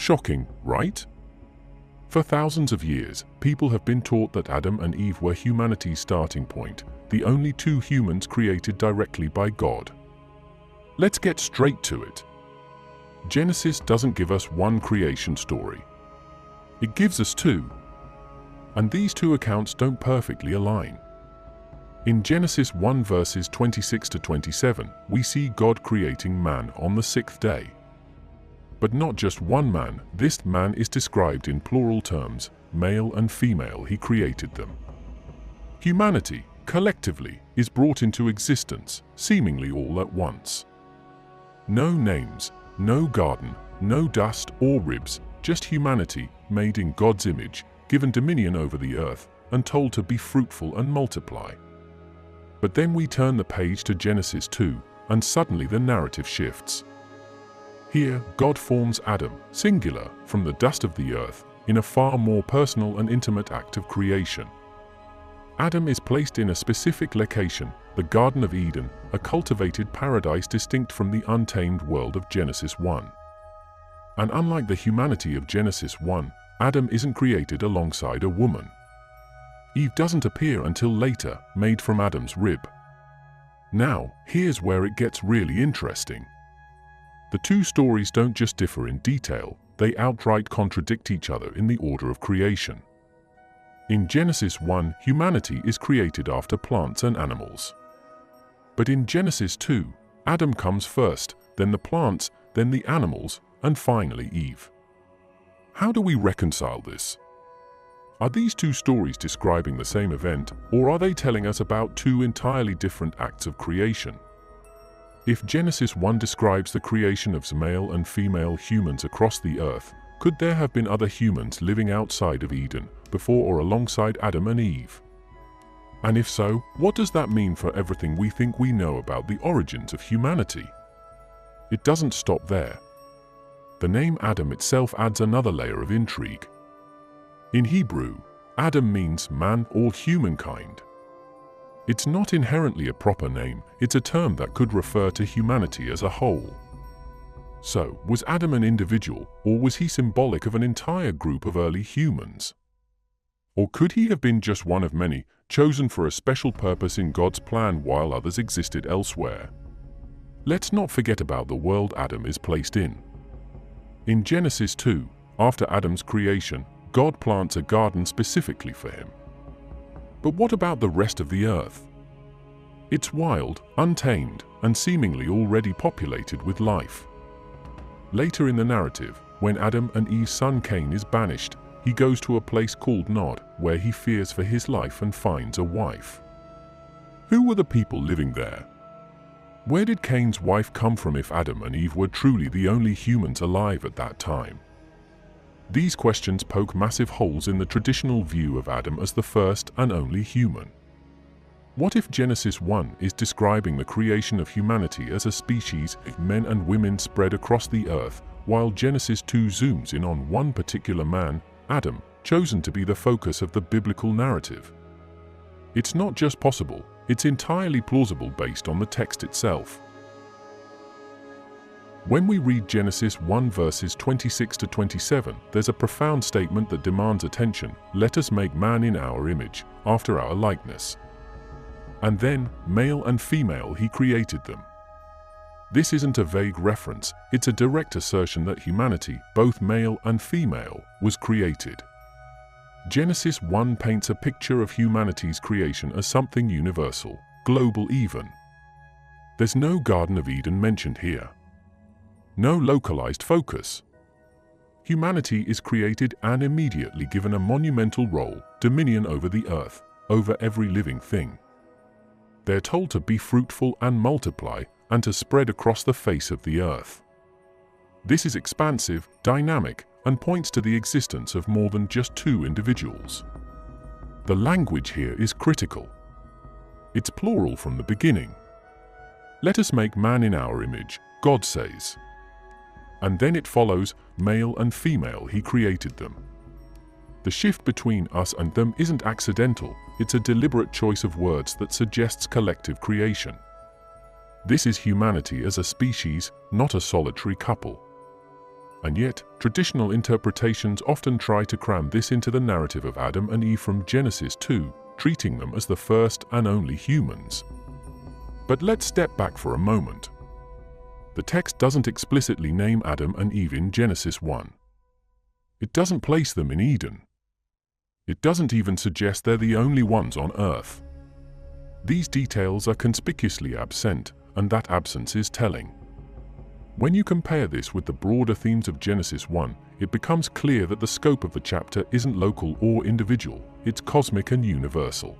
Shocking, right? For thousands of years, people have been taught that Adam and Eve were humanity's starting point, the only two humans created directly by God. Let's get straight to it. Genesis doesn't give us one creation story. It gives us two. And these two accounts don't perfectly align. In Genesis 1 verses 26 to 27, we see God creating man on the sixth day. But not just one man, this man is described in plural terms, male and female he created them. Humanity, collectively, is brought into existence, seemingly all at once. No names, no garden, no dust or ribs, just humanity, made in God's image, given dominion over the earth, and told to be fruitful and multiply. But then we turn the page to Genesis 2, and suddenly the narrative shifts. Here, God forms Adam, singular, from the dust of the earth, in a far more personal and intimate act of creation. Adam is placed in a specific location, the Garden of Eden, a cultivated paradise distinct from the untamed world of Genesis 1. And unlike the humanity of Genesis 1, Adam isn't created alongside a woman. Eve doesn't appear until later, made from Adam's rib. Now, here's where it gets really interesting. The two stories don't just differ in detail, they outright contradict each other in the order of creation. In Genesis 1, humanity is created after plants and animals. But in Genesis 2, Adam comes first, then the plants, then the animals, and finally Eve. How do we reconcile this? Are these two stories describing the same event, or are they telling us about two entirely different acts of creation? If Genesis 1 describes the creation of male and female humans across the earth, could there have been other humans living outside of Eden, before or alongside Adam and Eve? And if so, what does that mean for everything we think we know about the origins of humanity? It doesn't stop there. The name Adam itself adds another layer of intrigue. In Hebrew, Adam means man or humankind. It's not inherently a proper name, it's a term that could refer to humanity as a whole. So, was Adam an individual, or was he symbolic of an entire group of early humans? Or could he have been just one of many, chosen for a special purpose in God's plan while others existed elsewhere? Let's not forget about the world Adam is placed in. In Genesis 2, after Adam's creation, God plants a garden specifically for him. But what about the rest of the earth? It's wild, untamed, and seemingly already populated with life. Later in the narrative, when Adam and Eve's son Cain is banished, he goes to a place called Nod, where he fears for his life and finds a wife. Who were the people living there? Where did Cain's wife come from if Adam and Eve were truly the only humans alive at that time? These questions poke massive holes in the traditional view of Adam as the first and only human. What if Genesis 1 is describing the creation of humanity as a species of men and women spread across the earth, while Genesis 2 zooms in on one particular man, Adam, chosen to be the focus of the biblical narrative? It's not just possible, it's entirely plausible based on the text itself. When we read Genesis 1 verses 26 to 27, there's a profound statement that demands attention. Let us make man in our image, after our likeness. And then, male and female he created them. This isn't a vague reference, it's a direct assertion that humanity, both male and female, was created. Genesis 1 paints a picture of humanity's creation as something universal, global even. There's no Garden of Eden mentioned here. No localized focus. Humanity is created and immediately given a monumental role, dominion over the earth, over every living thing. They're told to be fruitful and multiply, and to spread across the face of the earth. This is expansive, dynamic, and points to the existence of more than just two individuals. The language here is critical. It's plural from the beginning. Let us make man in our image, God says. And then it follows, male and female he created them. The shift between us and them isn't accidental, it's a deliberate choice of words that suggests collective creation. This is humanity as a species, not a solitary couple. And yet, traditional interpretations often try to cram this into the narrative of Adam and Eve from Genesis 2, treating them as the first and only humans. But let's step back for a moment. The text doesn't explicitly name Adam and Eve in Genesis 1. It doesn't place them in Eden. It doesn't even suggest they're the only ones on earth. These details are conspicuously absent, and that absence is telling. When you compare this with the broader themes of Genesis 1, it becomes clear that the scope of the chapter isn't local or individual, it's cosmic and universal.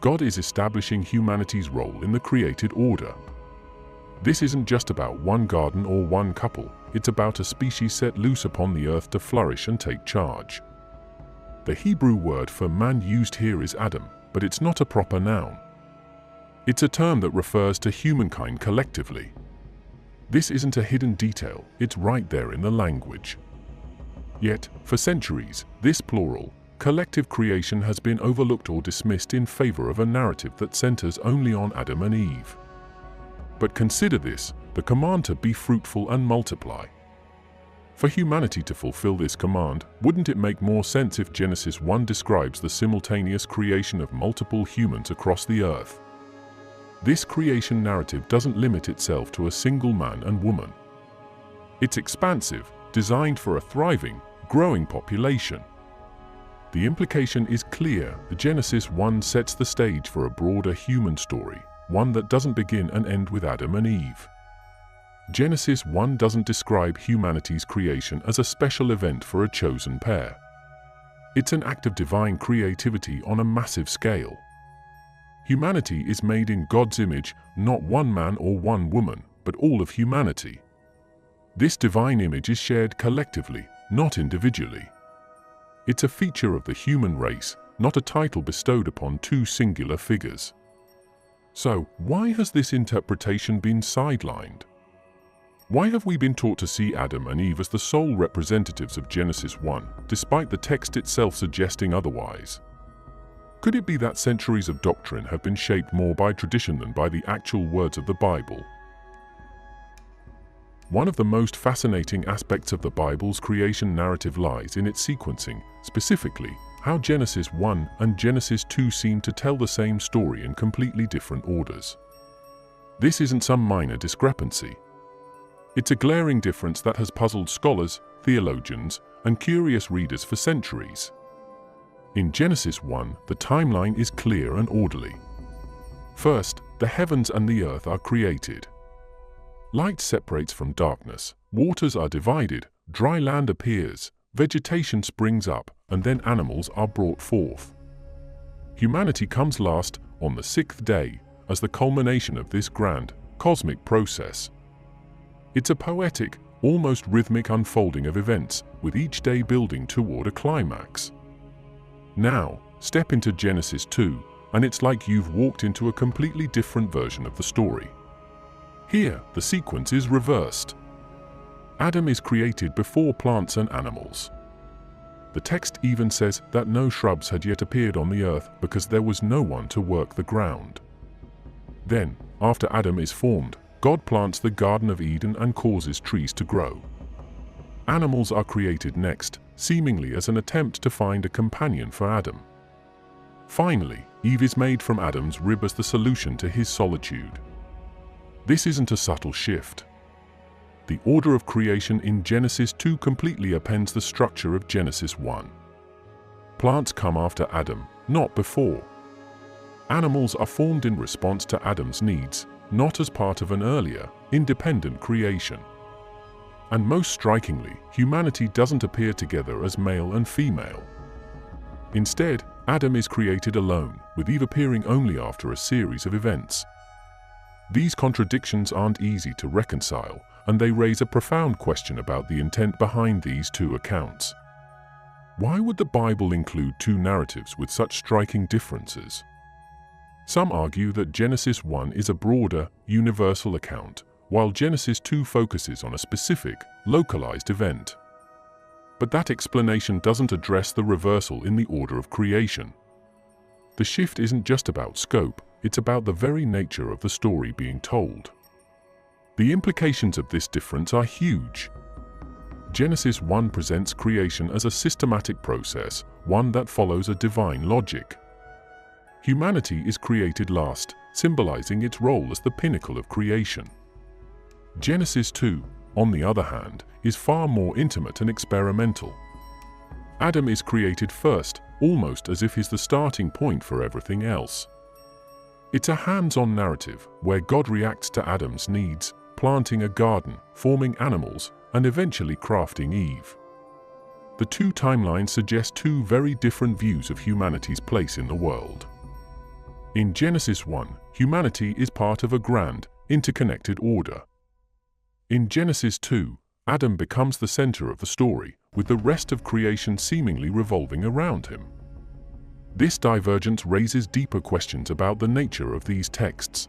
God is establishing humanity's role in the created order. This isn't just about one garden or one couple, it's about a species set loose upon the earth to flourish and take charge. The Hebrew word for man used here is Adam, but it's not a proper noun. It's a term that refers to humankind collectively. This isn't a hidden detail, it's right there in the language. Yet, for centuries, this plural, collective creation has been overlooked or dismissed in favor of a narrative that centers only on Adam and Eve. But consider this, the command to be fruitful and multiply. For humanity to fulfill this command, wouldn't it make more sense if Genesis 1 describes the simultaneous creation of multiple humans across the earth? This creation narrative doesn't limit itself to a single man and woman. It's expansive, designed for a thriving, growing population. The implication is clear. Genesis 1 sets the stage for a broader human story, one that doesn't begin and end with Adam and Eve. Genesis 1 doesn't describe humanity's creation as a special event for a chosen pair. It's an act of divine creativity on a massive scale. Humanity is made in God's image, not one man or one woman, but all of humanity. This divine image is shared collectively, not individually. It's a feature of the human race, not a title bestowed upon two singular figures. So, why has this interpretation been sidelined? Why have we been taught to see Adam and Eve as the sole representatives of Genesis 1, despite the text itself suggesting otherwise? Could it be that centuries of doctrine have been shaped more by tradition than by the actual words of the Bible? One of the most fascinating aspects of the Bible's creation narrative lies in its sequencing, specifically, how Genesis 1 and Genesis 2 seem to tell the same story in completely different orders. This isn't some minor discrepancy. It's a glaring difference that has puzzled scholars, theologians, and curious readers for centuries. In Genesis 1, the timeline is clear and orderly. First, the heavens and the earth are created. Light separates from darkness, waters are divided, dry land appears, vegetation springs up, and then animals are brought forth. Humanity comes last, on the sixth day, as the culmination of this grand, cosmic process. It's a poetic, almost rhythmic unfolding of events, with each day building toward a climax. Now, step into Genesis 2, and it's like you've walked into a completely different version of the story. Here, the sequence is reversed. Adam is created before plants and animals. The text even says that no shrubs had yet appeared on the earth because there was no one to work the ground. Then, after Adam is formed, God plants the Garden of Eden and causes trees to grow. Animals are created next, seemingly as an attempt to find a companion for Adam. Finally, Eve is made from Adam's rib as the solution to his solitude. This isn't a subtle shift. The order of creation in Genesis 2 completely appends the structure of Genesis 1. Plants come after Adam, not before. Animals are formed in response to Adam's needs, not as part of an earlier, independent creation. And most strikingly, humanity doesn't appear together as male and female. Instead, Adam is created alone, with Eve appearing only after a series of events. These contradictions aren't easy to reconcile, and they raise a profound question about the intent behind these two accounts. Why would the Bible include two narratives with such striking differences? Some argue that Genesis 1 is a broader, universal account, while Genesis 2 focuses on a specific, localized event. But that explanation doesn't address the reversal in the order of creation. The shift isn't just about scope, it's about the very nature of the story being told. The implications of this difference are huge. Genesis 1 presents creation as a systematic process, one that follows a divine logic. Humanity is created last, symbolizing its role as the pinnacle of creation. Genesis 2, on the other hand, is far more intimate and experimental. Adam is created first, almost as if he's the starting point for everything else. It's a hands-on narrative where God reacts to Adam's needs, planting a garden, forming animals, and eventually crafting Eve. The two timelines suggest two very different views of humanity's place in the world. In Genesis 1, humanity is part of a grand, interconnected order. In Genesis 2, Adam becomes the center of the story, with the rest of creation seemingly revolving around him. This divergence raises deeper questions about the nature of these texts.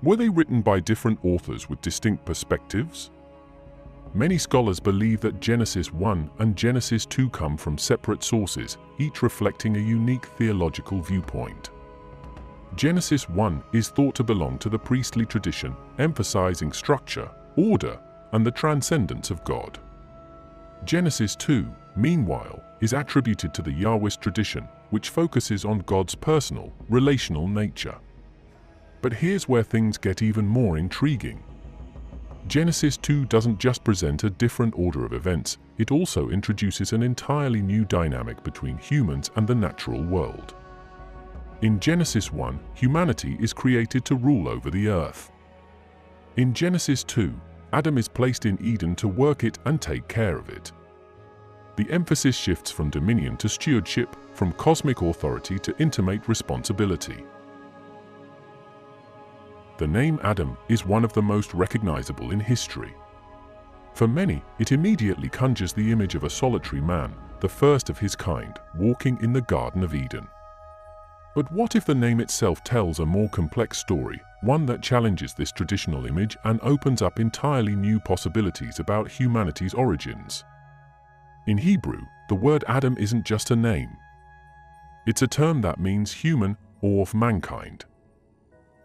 Were they written by different authors with distinct perspectives? Many scholars believe that Genesis 1 and Genesis 2 come from separate sources, each reflecting a unique theological viewpoint. Genesis 1 is thought to belong to the priestly tradition, emphasizing structure, order, and the transcendence of God. Genesis 2, meanwhile, is attributed to the Yahwist tradition, which focuses on God's personal, relational nature. But here's where things get even more intriguing. Genesis 2 doesn't just present a different order of events, it also introduces an entirely new dynamic between humans and the natural world. In Genesis 1, humanity is created to rule over the earth. In Genesis 2, Adam is placed in Eden to work it and take care of it. The emphasis shifts from dominion to stewardship, from cosmic authority to intimate responsibility. The name Adam is one of the most recognizable in history. For many, it immediately conjures the image of a solitary man, the first of his kind, walking in the Garden of Eden. But what if the name itself tells a more complex story, one that challenges this traditional image and opens up entirely new possibilities about humanity's origins? In Hebrew, the word Adam isn't just a name. It's a term that means human or of mankind.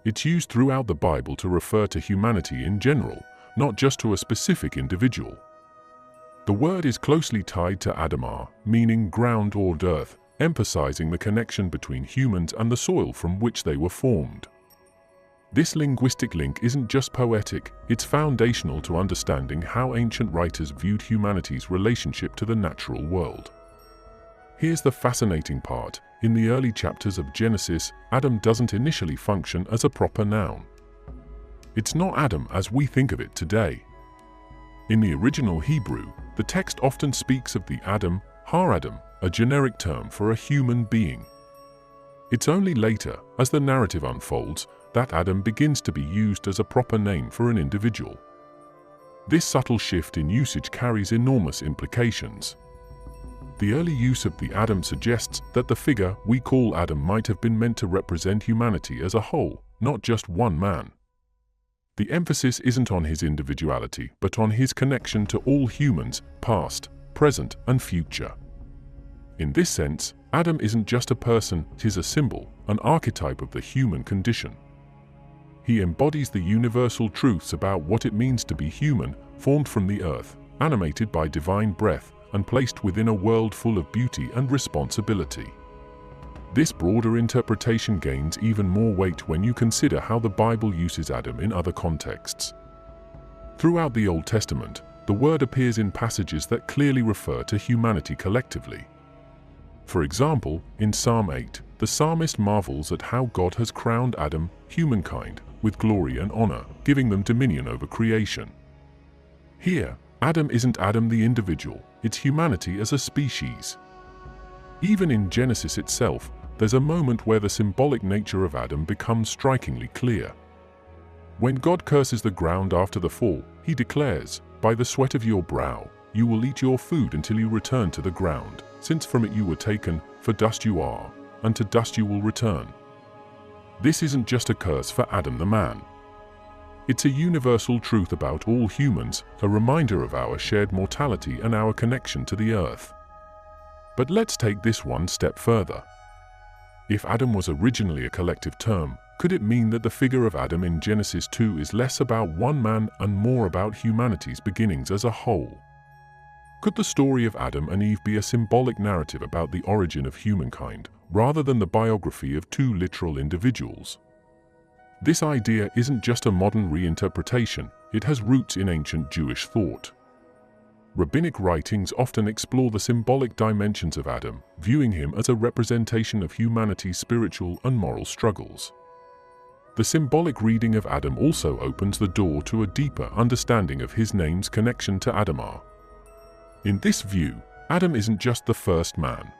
It's used throughout the Bible to refer to humanity in general, not just to a specific individual. The word is closely tied to Adamah, meaning ground or earth, emphasizing the connection between humans and the soil from which they were formed. This linguistic link isn't just poetic, it's foundational to understanding how ancient writers viewed humanity's relationship to the natural world. Here's the fascinating part. In the early chapters of Genesis, Adam doesn't initially function as a proper noun. It's not Adam as we think of it today. In the original Hebrew, the text often speaks of the Adam, Har-Adam, a generic term for a human being. It's only later, as the narrative unfolds, that Adam begins to be used as a proper name for an individual. This subtle shift in usage carries enormous implications. The early use of the Adam suggests that the figure we call Adam might have been meant to represent humanity as a whole, not just one man. The emphasis isn't on his individuality, but on his connection to all humans, past, present, and future. In this sense, Adam isn't just a person, it is a symbol, an archetype of the human condition. He embodies the universal truths about what it means to be human, formed from the earth, animated by divine breath, and placed within a world full of beauty and responsibility. This broader interpretation gains even more weight when you consider how the Bible uses Adam in other contexts. Throughout the Old Testament, the word appears in passages that clearly refer to humanity collectively. For example, in Psalm 8, the psalmist marvels at how God has crowned Adam, humankind, with glory and honor, giving them dominion over creation. Here, Adam isn't Adam the individual, it's humanity as a species. Even in Genesis itself, there's a moment where the symbolic nature of Adam becomes strikingly clear. When God curses the ground after the fall, he declares, "By the sweat of your brow, you will eat your food until you return to the ground, since from it you were taken, for dust you are, and to dust you will return." This isn't just a curse for Adam the man. It's a universal truth about all humans, a reminder of our shared mortality and our connection to the earth. But let's take this one step further. If Adam was originally a collective term, could it mean that the figure of Adam in Genesis 2 is less about one man and more about humanity's beginnings as a whole? Could the story of Adam and Eve be a symbolic narrative about the origin of humankind, rather than the biography of two literal individuals? This idea isn't just a modern reinterpretation, it has roots in ancient Jewish thought. Rabbinic writings often explore the symbolic dimensions of Adam, viewing him as a representation of humanity's spiritual and moral struggles. The symbolic reading of Adam also opens the door to a deeper understanding of his name's connection to Adamah. In this view, Adam isn't just the first man.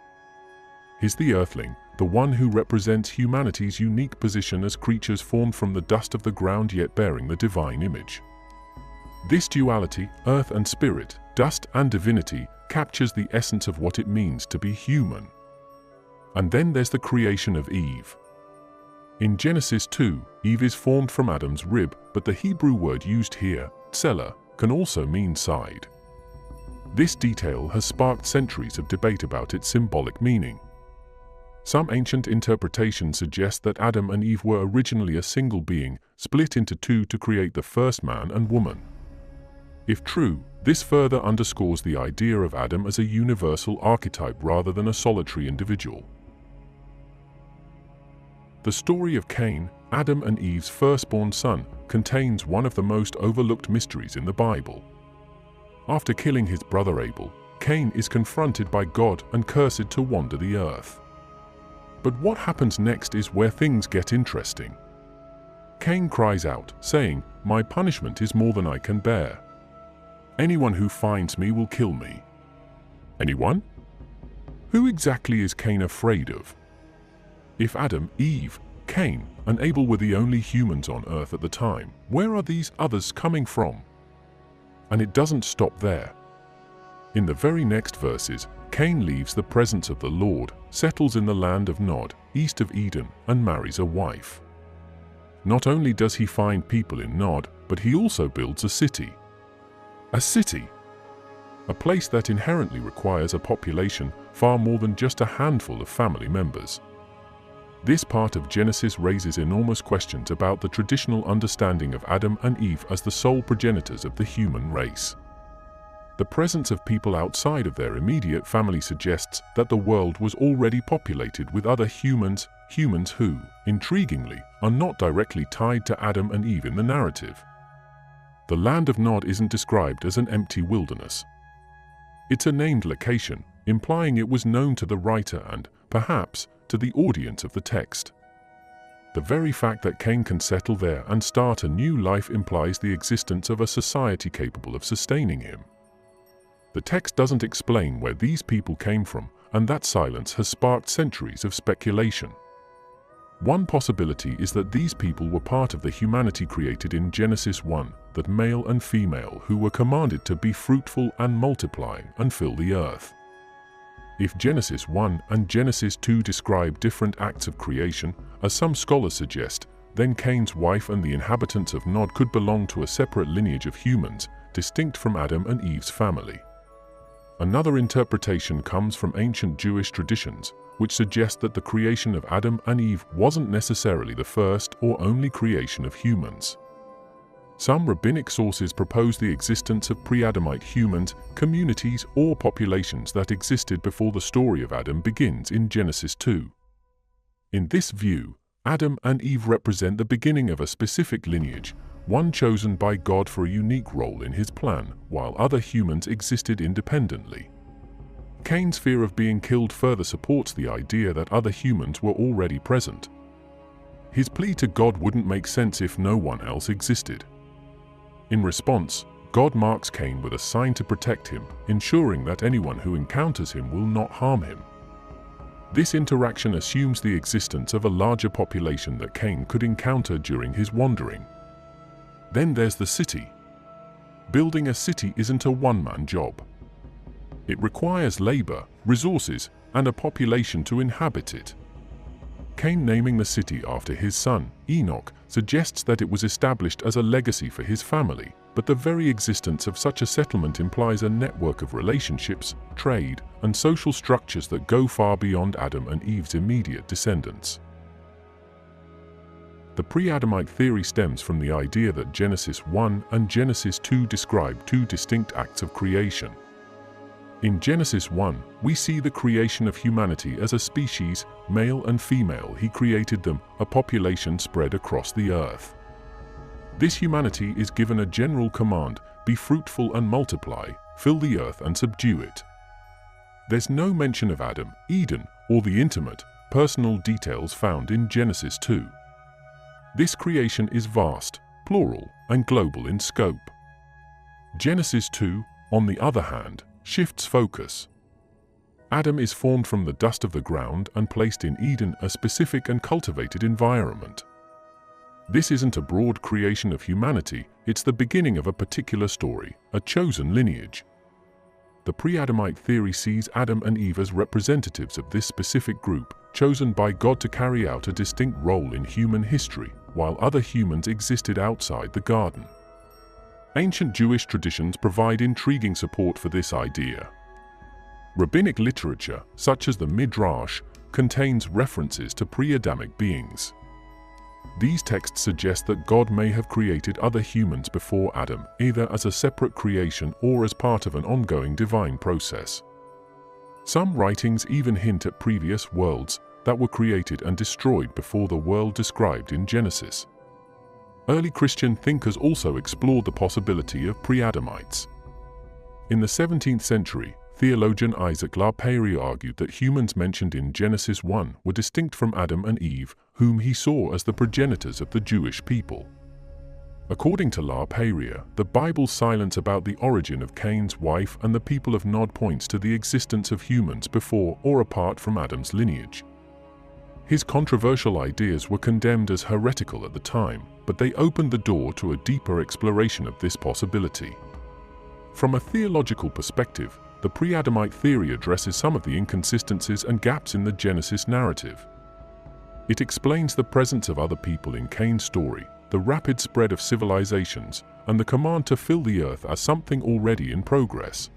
He's the earthling, the one who represents humanity's unique position as creatures formed from the dust of the ground yet bearing the divine image. This duality, earth and spirit, dust and divinity, captures the essence of what it means to be human. And then there's the creation of Eve. In Genesis 2, Eve is formed from Adam's rib, but the Hebrew word used here, tselah, can also mean side. This detail has sparked centuries of debate about its symbolic meaning. Some ancient interpretations suggest that Adam and Eve were originally a single being, split into two to create the first man and woman. If true, this further underscores the idea of Adam as a universal archetype rather than a solitary individual. The story of Cain, Adam and Eve's firstborn son, contains one of the most overlooked mysteries in the Bible. After killing his brother Abel, Cain is confronted by God and cursed to wander the earth. But what happens next is where things get interesting. Cain cries out, saying, "My punishment is more than I can bear. Anyone who finds me will kill me." Anyone? Who exactly is Cain afraid of? If Adam, Eve, Cain, and Abel were the only humans on earth at the time, where are these others coming from? And it doesn't stop there. In the very next verses, Cain leaves the presence of the Lord, settles in the land of Nod, east of Eden, and marries a wife. Not only does he find people in Nod, but he also builds a city. A city! A place that inherently requires a population far more than just a handful of family members. This part of Genesis raises enormous questions about the traditional understanding of Adam and Eve as the sole progenitors of the human race. The presence of people outside of their immediate family suggests that the world was already populated with other humans who, intriguingly, are not directly tied to Adam and Eve in the narrative. The land of Nod isn't described as an empty wilderness. It's a named location, implying it was known to the writer and, perhaps, to the audience of the text. The very fact that Cain can settle there and start a new life implies the existence of a society capable of sustaining him. The text doesn't explain where these people came from, and that silence has sparked centuries of speculation. One possibility is that these people were part of the humanity created in Genesis 1, that male and female who were commanded to be fruitful and multiply and fill the earth. If Genesis 1 and Genesis 2 describe different acts of creation, as some scholars suggest, then Cain's wife and the inhabitants of Nod could belong to a separate lineage of humans, distinct from Adam and Eve's family. Another interpretation comes from ancient Jewish traditions, which suggest that the creation of Adam and Eve wasn't necessarily the first or only creation of humans. Some rabbinic sources propose the existence of pre-Adamite humans, communities, or populations that existed before the story of Adam begins in Genesis 2. In this view, Adam and Eve represent the beginning of a specific lineage, one chosen by God for a unique role in his plan, while other humans existed independently. Cain's fear of being killed further supports the idea that other humans were already present. His plea to God wouldn't make sense if no one else existed. In response, God marks Cain with a sign to protect him, ensuring that anyone who encounters him will not harm him. This interaction assumes the existence of a larger population that Cain could encounter during his wandering. Then there's the city. Building a city isn't a one-man job. It requires labor, resources, and a population to inhabit it. Cain naming the city after his son, Enoch, suggests that it was established as a legacy for his family, but the very existence of such a settlement implies a network of relationships, trade, and social structures that go far beyond Adam and Eve's immediate descendants. The pre-Adamite theory stems from the idea that Genesis 1 and Genesis 2 describe two distinct acts of creation. In Genesis 1, we see the creation of humanity as a species, male and female. He created them, a population spread across the earth. This humanity is given a general command: be fruitful and multiply, fill the earth and subdue it. There's no mention of Adam, Eden, or the intimate, personal details found in Genesis 2. This creation is vast, plural, and global in scope. Genesis 2, on the other hand, shifts focus. Adam is formed from the dust of the ground and placed in Eden, a specific and cultivated environment. This isn't a broad creation of humanity, it's the beginning of a particular story, a chosen lineage. The pre-Adamite theory sees Adam and Eve as representatives of this specific group, chosen by God to carry out a distinct role in human history, while other humans existed outside the garden. Ancient Jewish traditions provide intriguing support for this idea. Rabbinic literature, such as the Midrash, contains references to pre-Adamic beings. These texts suggest that God may have created other humans before Adam, either as a separate creation or as part of an ongoing divine process. Some writings even hint at previous worlds that were created and destroyed before the world described in Genesis. Early Christian thinkers also explored the possibility of pre-Adamites. In the 17th century, theologian Isaac LaPeria argued that humans mentioned in Genesis 1 were distinct from Adam and Eve, whom he saw as the progenitors of the Jewish people. According to LaPeria, the Bible's silence about the origin of Cain's wife and the people of Nod points to the existence of humans before or apart from Adam's lineage. His controversial ideas were condemned as heretical at the time, but they opened the door to a deeper exploration of this possibility. From a theological perspective, the pre-Adamite theory addresses some of the inconsistencies and gaps in the Genesis narrative. It explains the presence of other people in Cain's story, the rapid spread of civilizations, and the command to fill the earth as something already in progress.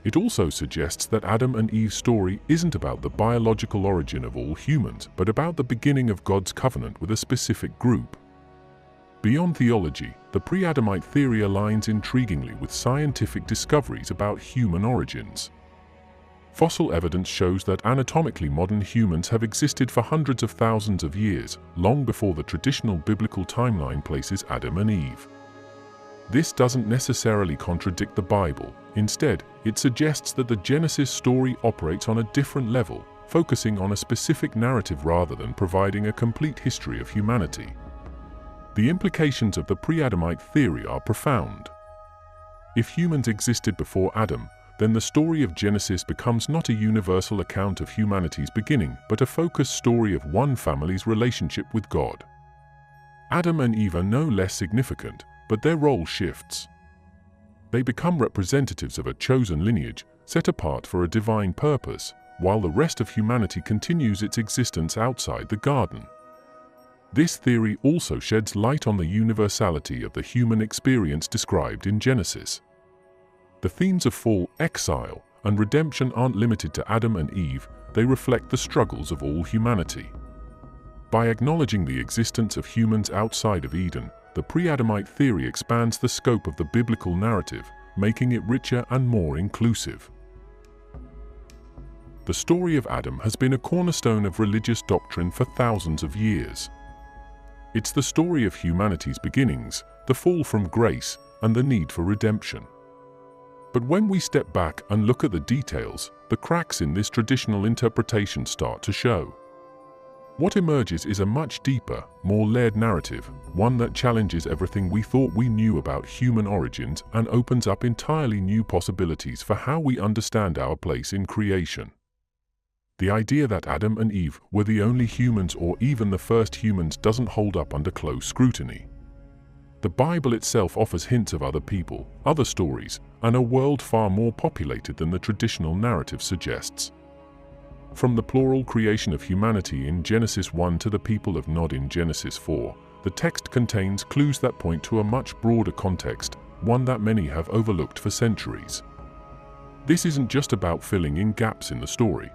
It also suggests that Adam and Eve's story isn't about the biological origin of all humans, but about the beginning of God's covenant with a specific group. Beyond theology, the pre-Adamite theory aligns intriguingly with scientific discoveries about human origins. Fossil evidence shows that anatomically modern humans have existed for hundreds of thousands of years, long before the traditional biblical timeline places Adam and Eve. This doesn't necessarily contradict the Bible. Instead, it suggests that the Genesis story operates on a different level, focusing on a specific narrative rather than providing a complete history of humanity. The implications of the pre-Adamite theory are profound. If humans existed before Adam, then the story of Genesis becomes not a universal account of humanity's beginning, but a focused story of one family's relationship with God. Adam and Eve are no less significant, but their role shifts. They become representatives of a chosen lineage, set apart for a divine purpose, while the rest of humanity continues its existence outside the garden. This theory also sheds light on the universality of the human experience described in Genesis. The themes of fall, exile, and redemption aren't limited to Adam and Eve, they reflect the struggles of all humanity. By acknowledging the existence of humans outside of Eden, the pre-Adamite theory expands the scope of the biblical narrative, making it richer and more inclusive. The story of Adam has been a cornerstone of religious doctrine for thousands of years. It's the story of humanity's beginnings, the fall from grace, and the need for redemption. But when we step back and look at the details, the cracks in this traditional interpretation start to show. What emerges is a much deeper, more layered narrative, one that challenges everything we thought we knew about human origins and opens up entirely new possibilities for how we understand our place in creation. The idea that Adam and Eve were the only humans or even the first humans doesn't hold up under close scrutiny. The Bible itself offers hints of other people, other stories, and a world far more populated than the traditional narrative suggests. From the plural creation of humanity in Genesis 1 to the people of Nod in Genesis 4, the text contains clues that point to a much broader context, one that many have overlooked for centuries. This isn't just about filling in gaps in the story.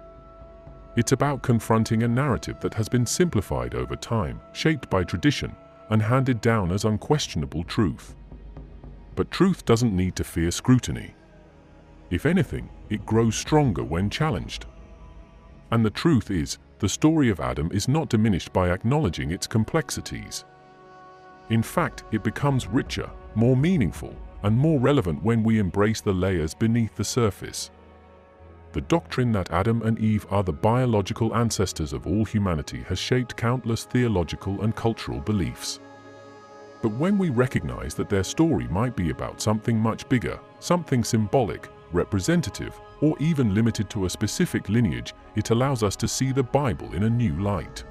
It's about confronting a narrative that has been simplified over time, shaped by tradition, and handed down as unquestionable truth. But truth doesn't need to fear scrutiny. If anything, it grows stronger when challenged. And the truth is, the story of Adam is not diminished by acknowledging its complexities. In fact, it becomes richer, more meaningful, and more relevant when we embrace the layers beneath the surface. The doctrine that Adam and Eve are the biological ancestors of all humanity has shaped countless theological and cultural beliefs. But when we recognize that their story might be about something much bigger, something symbolic, representative, or even limited to a specific lineage, it allows us to see the Bible in a new light.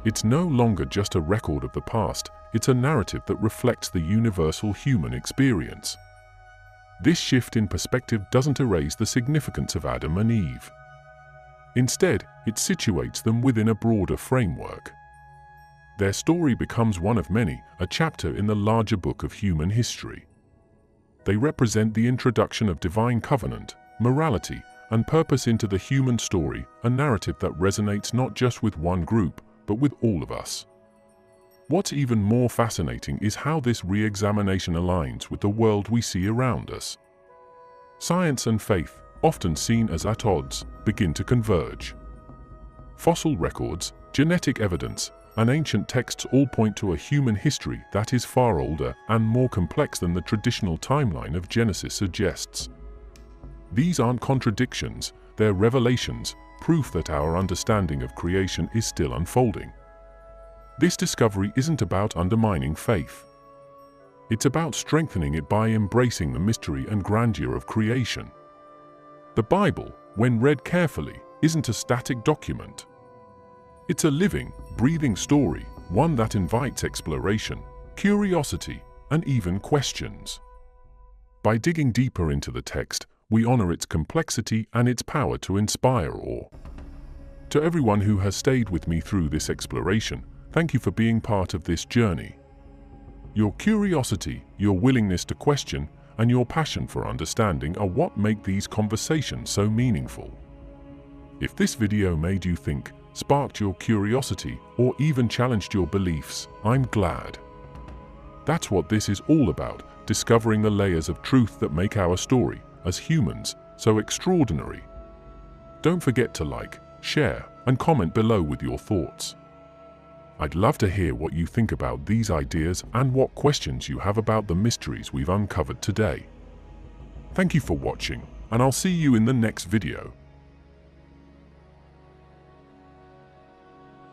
It's no longer just a record of the past, it's a narrative that reflects the universal human experience. This shift in perspective doesn't erase the significance of Adam and Eve. Instead, it situates them within a broader framework. Their story becomes one of many, a chapter in the larger book of human history. They represent the introduction of divine covenant, morality, and purpose into the human story, a narrative that resonates not just with one group, but with all of us. What's even more fascinating is how this re-examination aligns with the world we see around us. Science and faith, often seen as at odds, begin to converge. Fossil records, genetic evidence, and ancient texts all point to a human history that is far older and more complex than the traditional timeline of Genesis suggests. These aren't contradictions, they're revelations, proof that our understanding of creation is still unfolding. This discovery isn't about undermining faith. It's about strengthening it by embracing the mystery and grandeur of creation. The Bible, when read carefully, isn't a static document. It's a living, breathing story, one that invites exploration, curiosity, and even questions. By digging deeper into the text, we honor its complexity and its power to inspire awe. To everyone who has stayed with me through this exploration, thank you for being part of this journey. Your curiosity, your willingness to question, and your passion for understanding are what make these conversations so meaningful. If this video made you think, sparked your curiosity, or even challenged your beliefs, I'm glad. That's what this is all about, discovering the layers of truth that make our story, as humans, so extraordinary. Don't forget to like, share, and comment below with your thoughts. I'd love to hear what you think about these ideas and what questions you have about the mysteries we've uncovered today. Thank you for watching, and I'll see you in the next video.